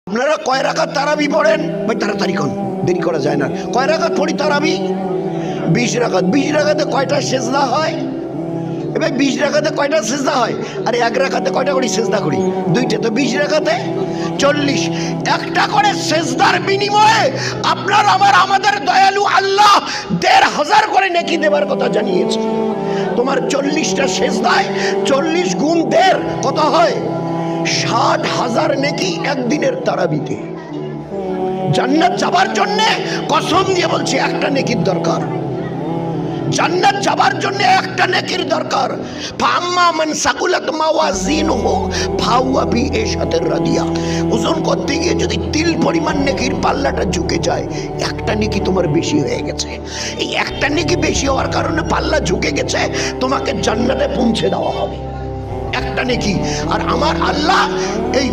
আপনারা কয় রাকাত তারাবি পড়েন? ভাই তাড়াতাড়ি কোন, দেরি করা যায় না। কয় রাকাত পড়ি তারাবি? 20 রাকাত। 20 রাকাতে কয়টা সেজদা হয়? এবার 20 রাকাতে কয়টা সেজদা হয়? আর এক রাকাতে কয়টা করে সেজদা করি? দুইটা। তো 20 রাকাতে 40। একটা করে সেজদার বিনিময়ে আপনার আমাদের দয়ালু আল্লাহ 1500 করে নেকি দেবার কথা জানিয়েছে। তোমার 40টা সেজদায় 40 গুণ 1.5 কত হয়? 60,000 নেকি একদিনের তারাবিতে। জান্নাত যাবার জন্য কসম দিয়ে বলছি একটা নেকির দরকার। জান্নাত যাবার জন্য একটা নেকির দরকার। ফাম্মা মান সাকুলাত মাওয়াজিনহু ফাহুয়া ফি ইশাতির রাদিয়া। ওজন করতে গিয়ে যদি তিল পরিমাণ নেকির পাল্লাটা ঝুঁকে যায়, একটা নেকি তোমার বেশি হয়ে গেছে। এই একটা নেকি বেশি হওয়ার কারণে পাল্লা ঝুঁকে গেছে, তোমাকে জান্নাতে পৌঁছে দেওয়া হবে একটা নেকি। আর আমার আল্লাহ এই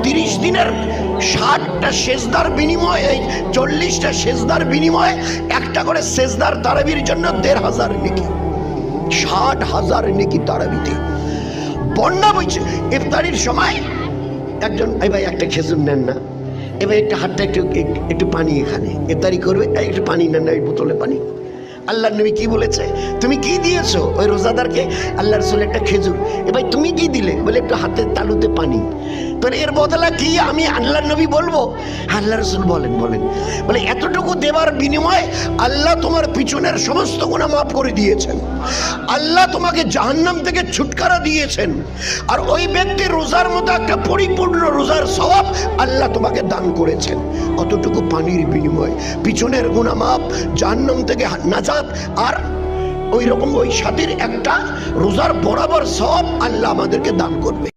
30 দিনের 60টা সেজদার বিনিময়ে, এই 40টা সেজদার বিনিময়ে একটা করে সেজদার তারাবির জন্য 1500 নেকি, 60,000 নেকি তারাবিতে। বন্যা বইছে ইফতারির সময় একজন, এই ভাই একটা খেজুর নেন না, এবার একটা হাতটা একটু পানি, এখানে ইফতারি করবে, একটু পানি নেন না, এই বোতলে পানি। আল্লাহ নবী কি বলেছে? তুমি কি দিয়েছো ওই রোজাদারকে? আল্লাহ রাসূল একটা খেজুর। এবার তুমি কি দিলে? বলে একটু হাতের তালুতে পানি। তাহলে এর বদলা কি আমি আল্লাহ নবী বলবো? আল্লাহ রাসূল বলেন বলে এতটুকু দেবার বিনিময়ে আল্লাহ তোমার পিছনের সমস্ত গুনাহ মাফ করে দিয়েছেন, আল্লাহ তোমাকে জাহান্নাম থেকে ছুটকারা দিয়েছেন। আর ওই ব্যক্তির রোজার মতো একটা পরিপূর্ণ রোজার সওয়াব আল্লাহ তোমাকে দান করেছেন। অতটুকু পানির বিনিময়ে পিছনের গুনাহ মাফ, জাহান্নাম থেকে নাজাত, আর ওই রকম ওই সাথীর একটা রোজার বরাবর সওয়াব আল্লাহ আমাদেরকে দান করবে।